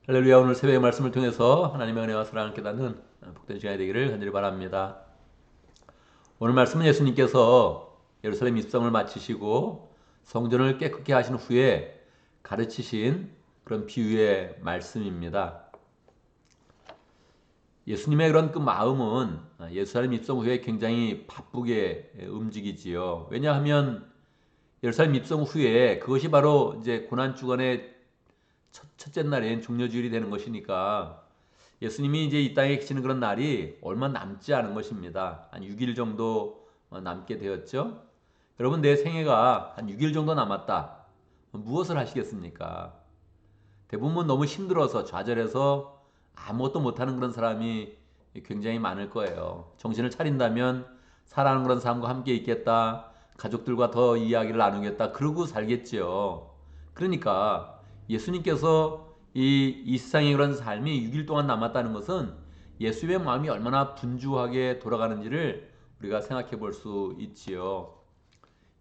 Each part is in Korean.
할렐루야. 오늘 새벽의 말씀을 통해서 하나님의 은혜와 사랑을 깨닫는 복된 시간이 되기를 간절히 바랍니다. 오늘 말씀은 예수님께서 예루살렘 입성을 마치시고 성전을 깨끗게 하신 후에 가르치신 그런 비유의 말씀입니다. 예수님의 그런 그 마음은 예루살렘 입성 후에 굉장히 바쁘게 움직이지요. 왜냐하면 예루살렘 입성 후에 그것이 바로 이제 고난주간의 첫째 날인 종려주일이 되는 것이니까 예수님이 이제 이 땅에 계시는 그런 날이 얼마 남지 않은 것입니다. 한 6일 정도 남게 되었죠. 여러분, 내 생애가 한 6일 정도 남았다. 무엇을 하시겠습니까? 대부분 너무 힘들어서 좌절해서 아무것도 못하는 그런 사람이 굉장히 많을 거예요. 정신을 차린다면 사랑하는 그런 사람과 함께 있겠다. 가족들과 더 이야기를 나누겠다. 그러고 살겠지요. 그러니까 예수님께서 이 세상의 그런 삶이 6일 동안 남았다는 것은 예수의 마음이 얼마나 분주하게 돌아가는지를 우리가 생각해 볼 수 있지요.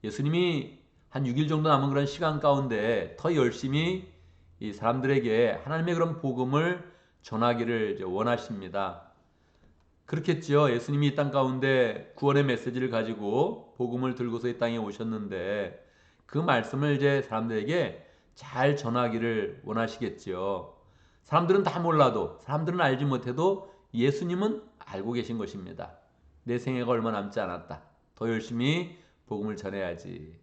예수님이 한 6일 정도 남은 그런 시간 가운데 더 열심히 이 사람들에게 하나님의 그런 복음을 전하기를 원하십니다. 그렇겠죠. 예수님이 이 땅 가운데 구원의 메시지를 가지고 복음을 들고서 이 땅에 오셨는데 그 말씀을 이제 사람들에게 잘 전하기를 원하시겠지요. 사람들은 다 몰라도, 사람들은 알지 못해도 예수님은 알고 계신 것입니다. 내 생애가 얼마 남지 않았다. 더 열심히 복음을 전해야지.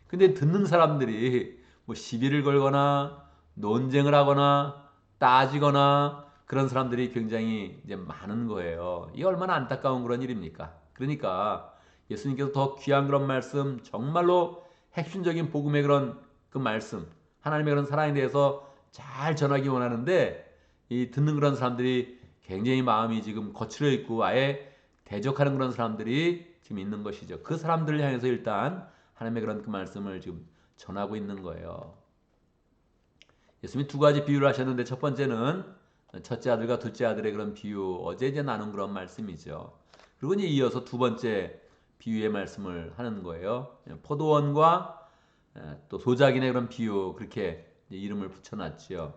근데 듣는 사람들이 뭐 시비를 걸거나 논쟁을 하거나 따지거나 그런 사람들이 굉장히 이제 많은 거예요. 이게 얼마나 안타까운 그런 일입니까? 그러니까 예수님께서 더 귀한 그런 말씀, 정말로 핵심적인 복음의 그런 그 말씀, 하나님의 그런 사랑에 대해서 잘 전하기 원하는데 이 듣는 그런 사람들이 굉장히 마음이 지금 거칠어 있고 아예 대적하는 그런 사람들이 지금 있는 것이죠. 그 사람들을 향해서 일단 하나님의 그런 그 말씀을 지금 전하고 있는 거예요. 예수님이 두 가지 비유를 하셨는데 첫 번째는 첫째 아들과 둘째 아들의 그런 비유, 어제 이제 나눈 그런 말씀이죠. 그리고 이제 이어서 두 번째 비유의 말씀을 하는 거예요. 포도원과 또 소작인의 그런 비유, 그렇게 이름을 붙여놨지요.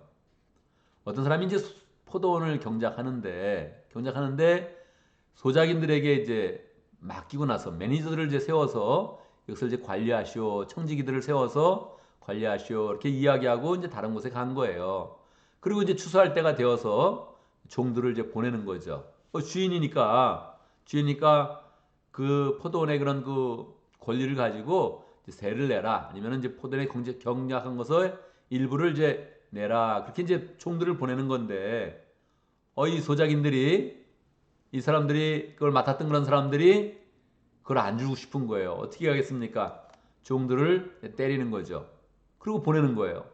어떤 사람이 이제 포도원을 경작하는데 소작인들에게 이제 맡기고 나서 매니저들을 이제 세워서 이것을 이제 관리하시오, 청지기들을 세워서 관리하시오 이렇게 이야기하고 이제 다른 곳에 간 거예요. 그리고 이제 추수할 때가 되어서 종들을 이제 보내는 거죠. 주인이니까 그 포도원의 그런 그 권리를 가지고 이제 세를 내라 아니면 이제 포도원에 경작한 것을 일부를 이제 내라 그렇게 이제 종들을 보내는 건데 이 소작인들이 이 사람들이 그걸 맡았던 그런 사람들이 그걸 안 주고 싶은 거예요. 어떻게 하겠습니까? 종들을 때리는 거죠. 그리고 보내는 거예요.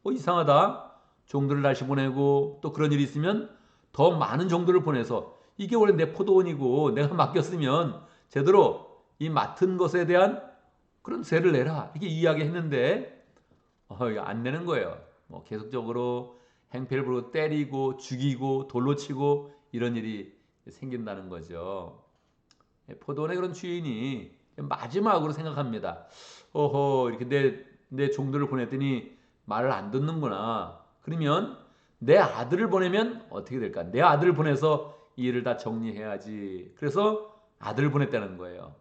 이상하다. 종들을 다시 보내고 또 그런 일이 있으면 더 많은 종들을 보내서 이게 원래 내 포도원이고 내가 맡겼으면 제대로 이 맡은 것에 대한 그런 세를 내라. 이렇게 이야기했는데 이거 안 내는 거예요. 뭐 계속적으로 행패를 부르고 때리고 죽이고 돌로 치고 이런 일이 생긴다는 거죠. 포도원의 그런 주인이 마지막으로 생각합니다. 이렇게 내 종들을 보냈더니 말을 안 듣는구나. 그러면 내 아들을 보내면 어떻게 될까? 내 아들을 보내서 이 일을 다 정리해야지. 그래서 아들을 보냈다는 거예요.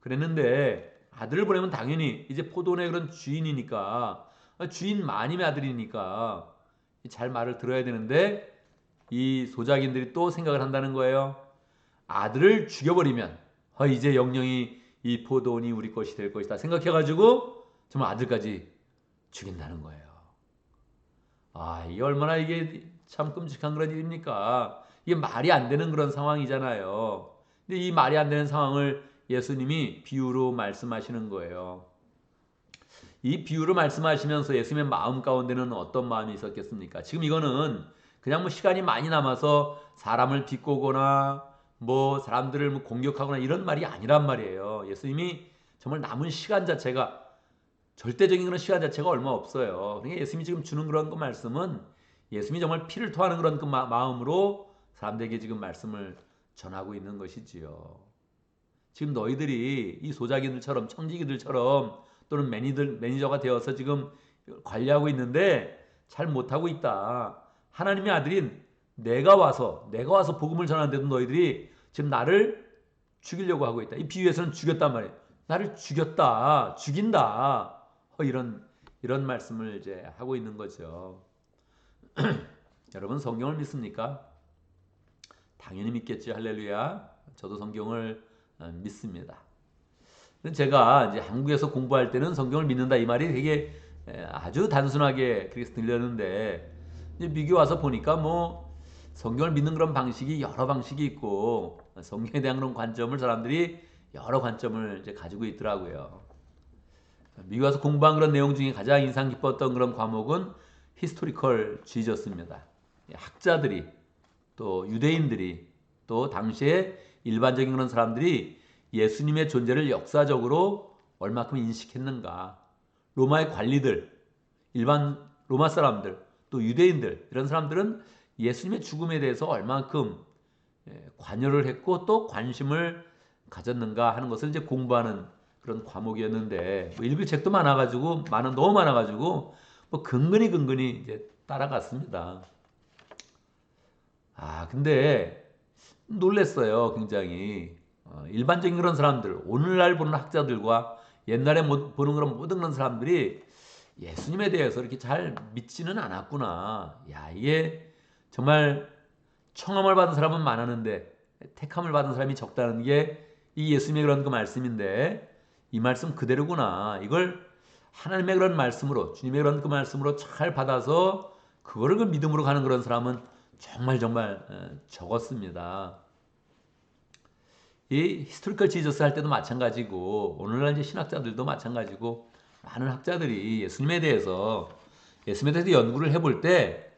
그랬는데 아들을 보내면 당연히 이제 포도원의 그런 주인이니까 주인 마님의 아들이니까 잘 말을 들어야 되는데 이 소작인들이 또 생각을 한다는 거예요. 아들을 죽여버리면 이제 영영이 이 포도원이 우리 것이 될 것이다 생각해가지고 정말 아들까지 죽인다는 거예요. 이게 얼마나 이게 참 끔찍한 그런 일입니까? 이게 말이 안 되는 그런 상황이잖아요. 근데 이 말이 안 되는 상황을 예수님이 비유로 말씀하시는 거예요. 이 비유를 말씀하시면서 예수님의 마음 가운데는 어떤 마음이 있었겠습니까? 지금 이거는 그냥 뭐 시간이 많이 남아서 사람을 비꼬거나 뭐 사람들을 뭐 공격하거나 이런 말이 아니란 말이에요. 예수님이 정말 남은 시간 자체가 절대적인 그런 시간 자체가 얼마 없어요. 그러니까 예수님이 지금 주는 그런 그 말씀은 예수님이 정말 피를 토하는 그런 그 마음으로 사람들에게 지금 말씀을 전하고 있는 것이지요. 지금 너희들이 이 소자기들처럼 청지기들처럼 또는 매니저가 되어서 지금 관리하고 있는데 잘 못하고 있다. 하나님의 아들인 내가 와서 복음을 전하는데도 너희들이 지금 나를 죽이려고 하고 있다. 이 비유에서는 죽였단 말이에요. 나를 죽였다, 죽인다. 이런 말씀을 이제 하고 있는 거죠. 여러분 성경을 믿습니까? 당연히 믿겠죠. 할렐루야. 저도 성경을 믿습니다. 제가 이제 한국에서 공부할 때는 성경을 믿는다 이 말이 되게 아주 단순하게 그렇게 들렸는데 이제 미국 와서 보니까 뭐 성경을 믿는 그런 방식이 여러 방식이 있고 성경에 대한 그런 관점을 사람들이 여러 관점을 이제 가지고 있더라고요. 미국 와서 공부한 그런 내용 중에 가장 인상 깊었던 그런 과목은 히스토리컬 지저스입니다. 학자들이 또 유대인들이 또 당시에 일반적인 그런 사람들이 예수님의 존재를 역사적으로 얼마큼 인식했는가. 로마의 관리들, 일반 로마 사람들, 또 유대인들 이런 사람들은 예수님의 죽음에 대해서 얼마큼 관여를 했고 또 관심을 가졌는가 하는 것을 이제 공부하는 그런 과목이었는데 뭐 읽을 책도 많아가지고 너무 많아가지고 뭐 근근히 이제 따라갔습니다. 근데 놀랬어요. 굉장히 일반적인 그런 사람들, 오늘날 보는 학자들과 옛날에 보는 그런 모든 그런 사람들이 예수님에 대해서 이렇게 잘 믿지는 않았구나. 이게 정말 청함을 받은 사람은 많았는데 택함을 받은 사람이 적다는 게 이 예수님의 그런 그 말씀인데 이 말씀 그대로구나. 이걸 하나님의 그런 말씀으로 주님의 그런 그 말씀으로 잘 받아서 그거를 그 믿음으로 가는 그런 사람은 정말 적었습니다. 이 히스토리컬 지저스 할 때도 마찬가지고 오늘날 이제 신학자들도 마찬가지고 많은 학자들이 예수님에 대해서 연구를 해볼 때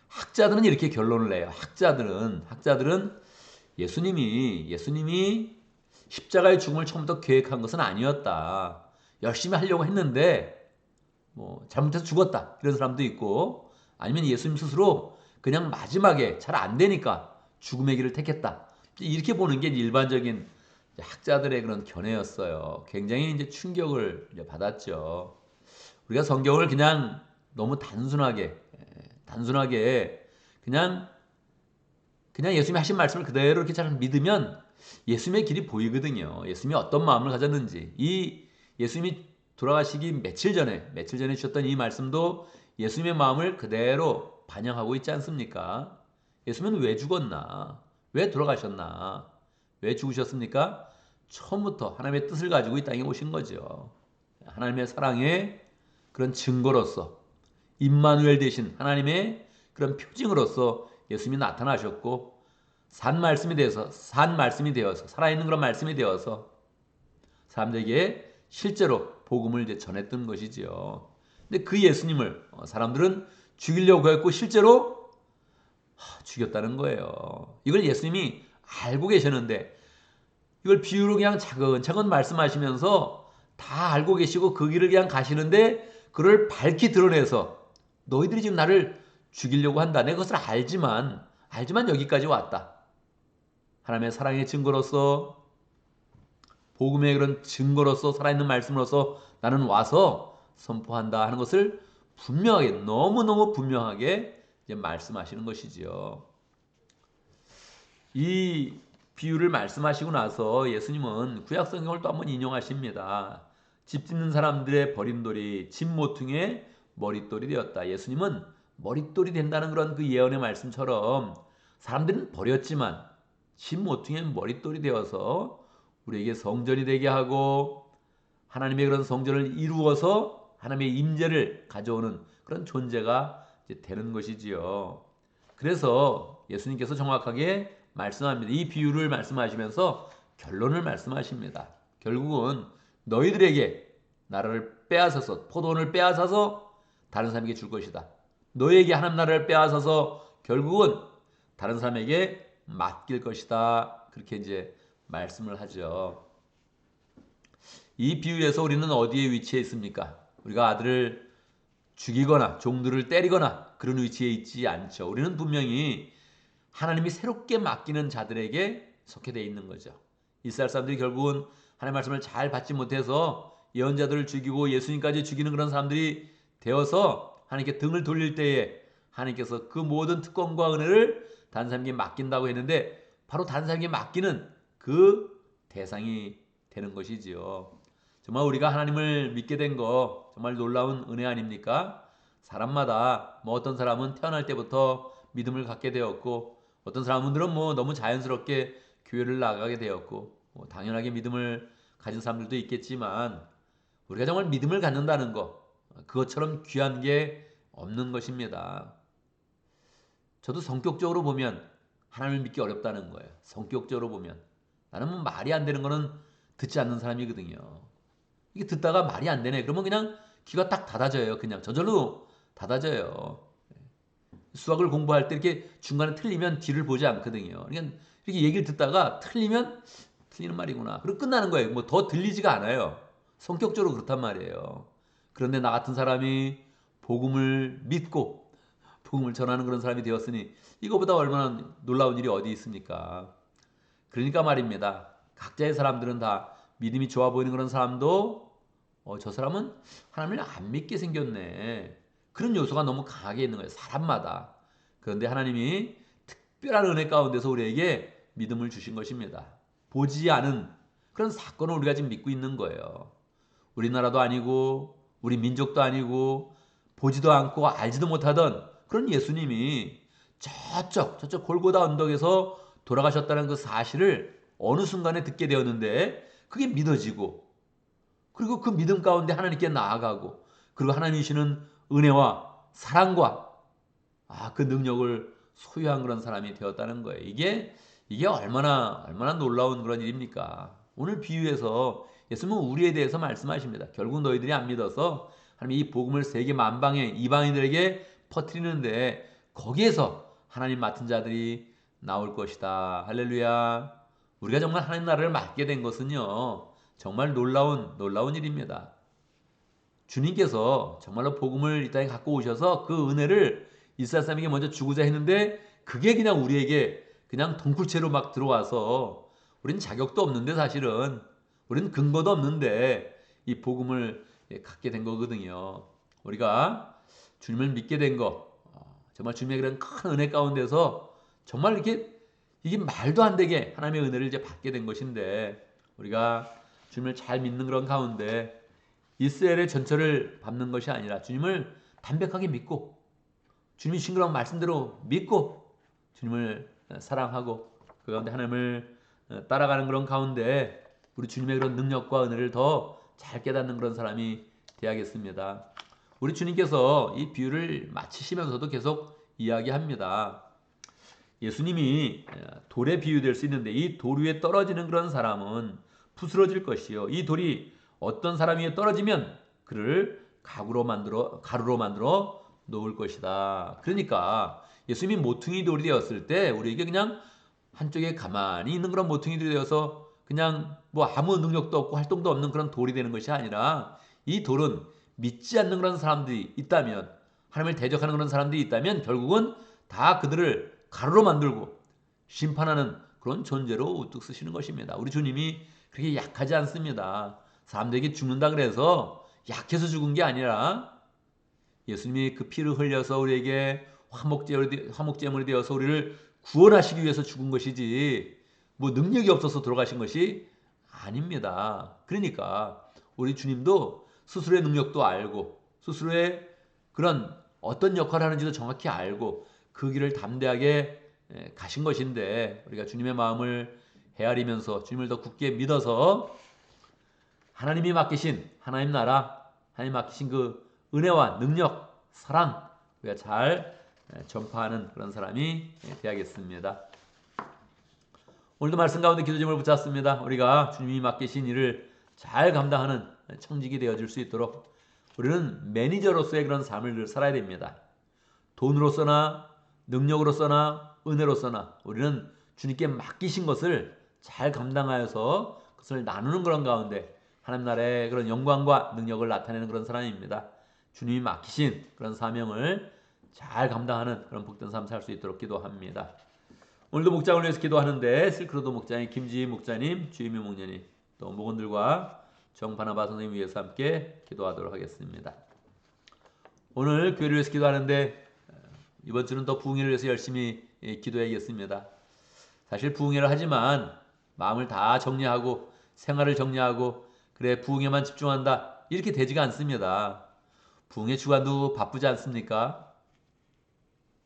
학자들은 이렇게 결론을 내요. 학자들은 예수님이 십자가의 죽음을 처음부터 계획한 것은 아니었다. 열심히 하려고 했는데 뭐 잘못해서 죽었다. 이런 사람도 있고 아니면 예수님 스스로 그냥 마지막에 잘 안 되니까 죽음의 길을 택했다. 이렇게 보는 게 일반적인 학자들의 그런 견해였어요. 굉장히 이제 충격을 이제 받았죠. 우리가 성경을 그냥 너무 단순하게 그냥 예수님이 하신 말씀을 그대로 이렇게 잘 믿으면 예수님의 길이 보이거든요. 예수님이 어떤 마음을 가졌는지. 이 예수님이 돌아가시기 며칠 전에 주셨던 이 말씀도 예수님의 마음을 그대로 반영하고 있지 않습니까? 예수님은 왜 죽었나? 왜 돌아가셨나? 왜 죽으셨습니까? 처음부터 하나님의 뜻을 가지고 이 땅에 오신 거죠. 하나님의 사랑의 그런 증거로서 임마누엘 되신 하나님의 그런 표징으로서 예수님이 나타나셨고 산 말씀이 되어서 살아있는 그런 말씀이 되어서 사람들에게 실제로 복음을 이제 전했던 것이지요. 근데 그 예수님을 사람들은 죽이려고 했고 실제로 죽였다는 거예요. 이걸 예수님이 알고 계셨는데 이걸 비유로 그냥 차근차근 말씀하시면서 다 알고 계시고 그 길을 그냥 가시는데 그를 밝히 드러내서 너희들이 지금 나를 죽이려고 한다. 내가 그것을 알지만 여기까지 왔다. 하나님의 사랑의 증거로서 복음의 그런 증거로서 살아있는 말씀으로서 나는 와서 선포한다 하는 것을 분명하게 너무너무 분명하게 이제 말씀하시는 것이지요. 이 비유를 말씀하시고 나서 예수님은 구약 성경을 또 한번 인용하십니다. 집 짓는 사람들의 버림돌이 집 모퉁이의 머릿돌이 되었다. 예수님은 머릿돌이 된다는 그런 그 예언의 말씀처럼 사람들은 버렸지만 집 모퉁이의 머릿돌이 되어서 우리에게 성전이 되게 하고 하나님의 그런 성전을 이루어서 하나님의 임재를 가져오는 그런 존재가 이제 되는 것이지요. 그래서 예수님께서 정확하게 말씀합니다. 이 비유를 말씀하시면서 결론을 말씀하십니다. 결국은 너희들에게 나라를 빼앗아서 포도원을 빼앗아서 다른 사람에게 줄 것이다. 너희에게 하나님 나라를 빼앗아서 결국은 다른 사람에게 맡길 것이다. 그렇게 이제 말씀을 하죠. 이 비유에서 우리는 어디에 위치해 있습니까? 우리가 아들을 죽이거나 종들을 때리거나 그런 위치에 있지 않죠. 우리는 분명히 하나님이 새롭게 맡기는 자들에게 속해 되어 있는 거죠. 이스라엘 사람들이 결국은 하나님의 말씀을 잘 받지 못해서 예언자들을 죽이고 예수님까지 죽이는 그런 사람들이 되어서 하나님께 등을 돌릴 때에 하나님께서 그 모든 특권과 은혜를 다른 사람에게 맡긴다고 했는데 바로 다른 사람에게 맡기는 그 대상이 되는 것이지요. 정말 우리가 하나님을 믿게 된 거 정말 놀라운 은혜 아닙니까? 사람마다 어떤 사람은 태어날 때부터 믿음을 갖게 되었고 어떤 사람들은 너무 자연스럽게 교회를 나가게 되었고 당연하게 믿음을 가진 사람들도 있겠지만 우리가 정말 믿음을 갖는다는 거 그것처럼 귀한 게 없는 것입니다. 저도 성격적으로 보면 하나님을 믿기 어렵다는 거예요. 성격적으로 보면 나는 말이 안 되는 거는 듣지 않는 사람이거든요. 이게 듣다가 말이 안 되네. 그러면 그냥 귀가 딱 닫아져요. 그냥 저절로 닫아져요. 수학을 공부할 때 이렇게 중간에 틀리면 뒤를 보지 않거든요. 그러니까 이렇게 얘기를 듣다가 틀리면 틀리는 말이구나. 그리고 끝나는 거예요. 더 들리지가 않아요. 성격적으로 그렇단 말이에요. 그런데 나 같은 사람이 복음을 믿고 복음을 전하는 그런 사람이 되었으니 이거보다 얼마나 놀라운 일이 어디 있습니까? 그러니까 말입니다. 각자의 사람들은 다 믿음이 좋아 보이는 그런 사람도 저 사람은 하나님을 안 믿게 생겼네. 그런 요소가 너무 강하게 있는 거예요. 사람마다. 그런데 하나님이 특별한 은혜 가운데서 우리에게 믿음을 주신 것입니다. 보지 않은 그런 사건을 우리가 지금 믿고 있는 거예요. 우리나라도 아니고 우리 민족도 아니고 보지도 않고 알지도 못하던 그런 예수님이 저쪽 골고다 언덕에서 돌아가셨다는 그 사실을 어느 순간에 듣게 되었는데 그게 믿어지고 그리고 그 믿음 가운데 하나님께 나아가고 그리고 하나님이 주시는 은혜와 사랑과 그 능력을 소유한 그런 사람이 되었다는 거예요. 이게 얼마나 놀라운 그런 일입니까? 오늘 비유에서 예수님은 우리에 대해서 말씀하십니다. 결국 너희들이 안 믿어서 하나님이 이 복음을 세계 만방에 이방인들에게 퍼뜨리는데 거기에서 하나님 맡은 자들이 나올 것이다. 할렐루야. 우리가 정말 하나님 나라를 맡게 된 것은요. 정말 놀라운 일입니다. 주님께서 정말로 복음을 이 땅에 갖고 오셔서 그 은혜를 이스라엘 사람에게 먼저 주고자 했는데 그게 그냥 우리에게 그냥 동굴채로 막 들어와서 우리는 자격도 없는데 사실은 우리는 근거도 없는데 이 복음을 갖게 된 거거든요. 우리가 주님을 믿게 된 거 정말 주님의 그런 큰 은혜 가운데서 정말 이게 말도 안 되게 하나님의 은혜를 이제 받게 된 것인데 우리가 주님을 잘 믿는 그런 가운데 이스라엘의 전철을 밟는 것이 아니라 주님을 담백하게 믿고 주님이 주신 그런 말씀대로 믿고 주님을 사랑하고 그 가운데 하나님을 따라가는 그런 가운데 우리 주님의 그런 능력과 은혜를 더 잘 깨닫는 그런 사람이 되어야겠습니다. 우리 주님께서 이 비유를 마치시면서도 계속 이야기합니다. 예수님이 돌에 비유될 수 있는데 이 돌 위에 떨어지는 그런 사람은 부스러질 것이요. 이 돌이 어떤 사람 위에 떨어지면 그를 가루로 만들어 놓을 것이다. 그러니까 예수님이 모퉁이 돌이 되었을 때 우리에게 그냥 한쪽에 가만히 있는 그런 모퉁이 돌이 되어서 그냥 아무 능력도 없고 활동도 없는 그런 돌이 되는 것이 아니라 이 돌은 믿지 않는 그런 사람들이 있다면 하나님을 대적하는 그런 사람들이 있다면 결국은 다 그들을 가루로 만들고 심판하는 그런 존재로 우뚝 쓰시는 것입니다. 우리 주님이 그렇게 약하지 않습니다. 사람들에게 죽는다 그래서 약해서 죽은 게 아니라 예수님이 그 피를 흘려서 우리에게 화목제물이 되어서 우리를 구원하시기 위해서 죽은 것이지 능력이 없어서 돌아가신 것이 아닙니다. 그러니까 우리 주님도 스스로의 능력도 알고 스스로의 그런 어떤 역할을 하는지도 정확히 알고 그 길을 담대하게 가신 것인데 우리가 주님의 마음을 헤아리면서 주님을 더 굳게 믿어서 하나님이 맡기신 하나님 나라, 하나님 맡기신 그 은혜와 능력, 사랑 우리가 잘 전파하는 그런 사람이 되어야겠습니다. 오늘도 말씀 가운데 기도 제목을 붙였습니다. 우리가 주님이 맡기신 일을 잘 감당하는 청직이 되어줄 수 있도록 우리는 매니저로서의 그런 삶을 살아야 됩니다. 돈으로서나 능력으로서나 은혜로서나 우리는 주님께 맡기신 것을 잘 감당하여서 그것을 나누는 그런 가운데 하나님 나라의 그런 영광과 능력을 나타내는 그런 사람입니다. 주님이 맡기신 그런 사명을 잘 감당하는 그런 복된 삶 살 수 있도록 기도합니다. 오늘도 목장을 위해서 기도하는데 실크로도 목장의 김지희 목자님, 주임미 목녀님 또 목원들과 정바나바 선생님 위해서 함께 기도하도록 하겠습니다. 오늘 교회를 위해서 기도하는데 이번 주는 더 부흥회를 위해서 열심히 기도해야겠습니다. 사실 부흥회를 하지만 마음을 다 정리하고 생활을 정리하고 그래 부흥회만 집중한다 이렇게 되지가 않습니다. 부흥회 주간도 바쁘지 않습니까?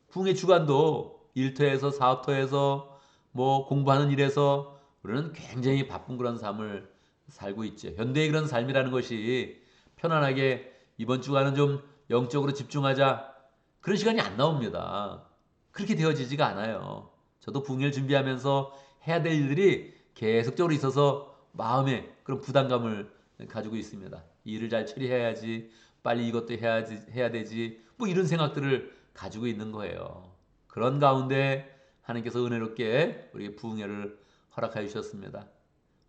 부흥회 주간도 일터에서 사업터에서 뭐 공부하는 일에서 우리는 굉장히 바쁜 그런 삶을 살고 있죠. 현대의 그런 삶이라는 것이 편안하게 이번 주간은 좀 영적으로 집중하자 그런 시간이 안 나옵니다. 그렇게 되어지지가 않아요. 저도 부흥회를 준비하면서 해야 될 일들이 계속적으로 있어서 마음에 그런 부담감을 가지고 있습니다. 이 일을 잘 처리해야지, 빨리 이것도 해야 되지, 뭐 이런 생각들을 가지고 있는 거예요. 그런 가운데 하나님께서 은혜롭게 우리 부흥회를 허락하여 주셨습니다.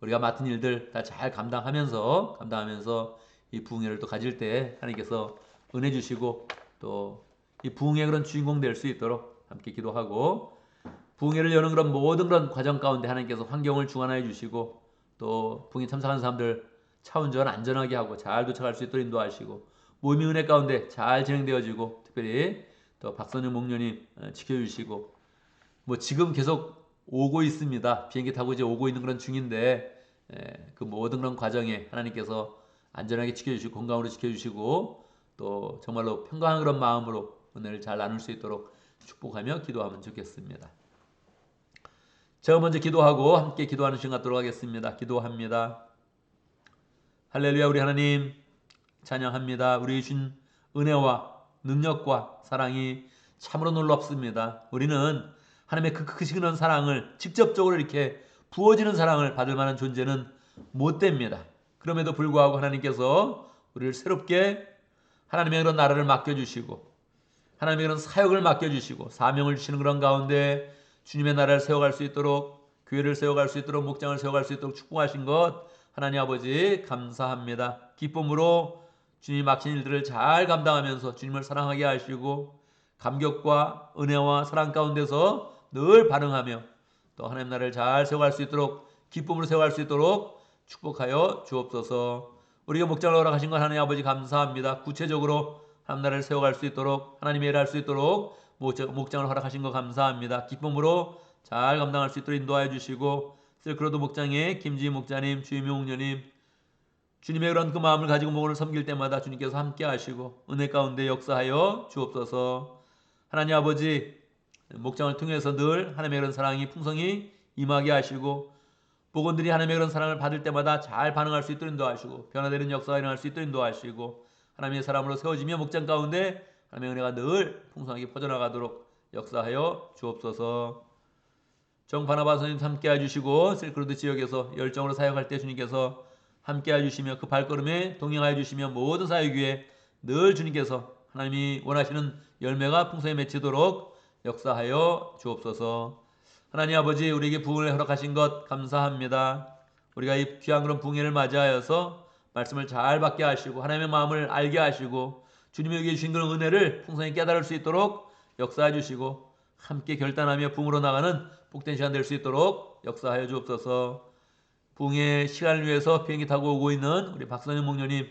우리가 맡은 일들 다 잘 감당하면서 이 부흥회를 또 가질 때 하나님께서 은혜 주시고 또 이 부흥회 그런 주인공 될 수 있도록 함께 기도하고 부흥회를 여는 그런 모든 그런 과정 가운데 하나님께서 환경을 주관하여 주시고 또 부흥회 참석하는 사람들 차 운전 안전하게 하고 잘 도착할 수 있도록 인도하시고 모임이 은혜 가운데 잘 진행되어지고 특별히 또 박선영 목련님 지켜주시고 뭐 지금 계속 오고 있습니다. 비행기 타고 이제 오고 있는 그런 중인데 그 모든 그런 과정에 하나님께서 안전하게 지켜주시고 건강으로 지켜주시고 또 정말로 평강한 그런 마음으로 은혜를 잘 나눌 수 있도록 축복하며 기도하면 좋겠습니다. 제가 먼저 기도하고 함께 기도하는 시간 갖도록 하겠습니다. 기도합니다. 할렐루야. 우리 하나님 찬양합니다. 우리 주신 은혜와 능력과 사랑이 참으로 놀랍습니다. 우리는 하나님의 그 크신 그런 사랑을 직접적으로 이렇게 부어지는 사랑을 받을 만한 존재는 못 됩니다. 그럼에도 불구하고 하나님께서 우리를 새롭게 하나님의 그런 나라를 맡겨주시고 하나님의 그런 사역을 맡겨주시고 사명을 주시는 그런 가운데 주님의 나라를 세워갈 수 있도록 교회를 세워갈 수 있도록 목장을 세워갈 수 있도록 축복하신 것 하나님 아버지 감사합니다. 기쁨으로 주님이 맡긴 일들을 잘 감당하면서 주님을 사랑하게 하시고 감격과 은혜와 사랑 가운데서 늘 반응하며 또 하나님 나라를 잘 세워갈 수 있도록 기쁨으로 세워갈 수 있도록 축복하여 주옵소서. 우리가 목장을 허락하신 것 하나님 아버지 감사합니다. 구체적으로 하나님 나라를 세워갈 수 있도록 하나님의 일을 할 수 있도록 목장을 허락하신 것 감사합니다. 기쁨으로 잘 감당할 수 있도록 인도하여 주시고 실크로드 목장의 김지희 목자님, 주임용 목녀님 주님의 그런 그 마음을 가지고 목을 섬길 때마다 주님께서 함께 하시고 은혜 가운데 역사하여 주옵소서. 하나님 아버지 목장을 통해서 늘 하나님의 그런 사랑이 풍성히 임하게 하시고 복원들이 하나님의 그런 사랑을 받을 때마다 잘 반응할 수 있도록 인도하시고 변화되는 역사가 일어날 수 있도록 인도하시고 하나님의 사람으로 세워지며 목장 가운데 하나님의 은혜가 늘 풍성하게 퍼져나가도록 역사하여 주옵소서. 정 바나바 선생님 함께 해주시고 실크로드 지역에서 열정으로 사역할 때 주님께서 함께 해주시며 그 발걸음에 동행하여 주시며 모든 사역 위에 늘 주님께서 하나님이 원하시는 열매가 풍성히 맺히도록 역사하여 주옵소서. 하나님 아버지 우리에게 부흥을 허락하신 것 감사합니다. 우리가 이 귀한 그런 부흥회를 맞이하여서 말씀을 잘 받게 하시고 하나님의 마음을 알게 하시고 주님에게 주신 그런 은혜를 풍성히 깨달을 수 있도록 역사해 주시고 함께 결단하며 부흥으로 나가는 복된 시간 될 수 있도록 역사하여 주옵소서. 부흥의 시간을 위해서 비행기 타고 오고 있는 우리 박선영 목녀님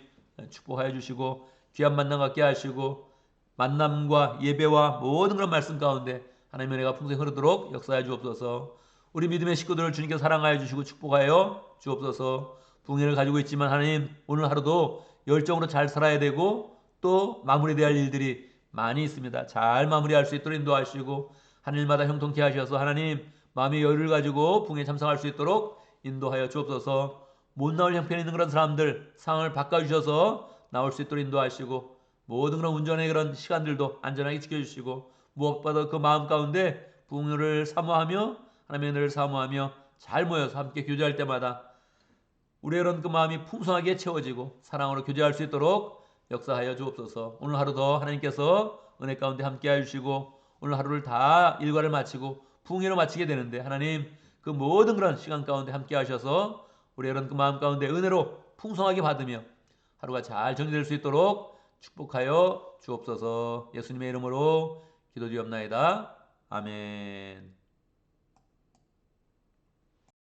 축복하여 주시고 귀한 만남 갖게 하시고 만남과 예배와 모든 그런 말씀 가운데 하나님의 은혜가 풍성히 흐르도록 역사해 주옵소서. 우리 믿음의 식구들을 주님께서 사랑하여 주시고 축복하여 주옵소서. 부흥회를 가지고 있지만 하나님 오늘 하루도 열정으로 잘 살아야 되고 또 마무리돼야 할 일들이 많이 있습니다. 잘 마무리할 수 있도록 인도하시고 하늘마다 형통케 하셔서 하나님 마음의 여유를 가지고 부흥회에 참석할 수 있도록 인도하여 주옵소서. 못 나올 형편에 있는 그런 사람들 상황을 바꿔주셔서 나올 수 있도록 인도하시고 모든 그런 운전의 그런 시간들도 안전하게 지켜주시고 무엇보다 그 마음 가운데 부흥회를 사모하며 하나님의 은혜를 사모하며 잘 모여서 함께 교제할 때마다 우리의 이런 그 마음이 풍성하게 채워지고 사랑으로 교제할 수 있도록 역사하여 주옵소서. 오늘 하루도 하나님께서 은혜 가운데 함께 해주시고 오늘 하루를 다 일과를 마치고 부흥회로 마치게 되는데 하나님 그 모든 그런 시간 가운데 함께 하셔서 우리의 이런 그 마음 가운데 은혜로 풍성하게 받으며 하루가 잘 정리될 수 있도록 축복하여 주옵소서. 예수님의 이름으로 기도드리옵나이다. 아멘.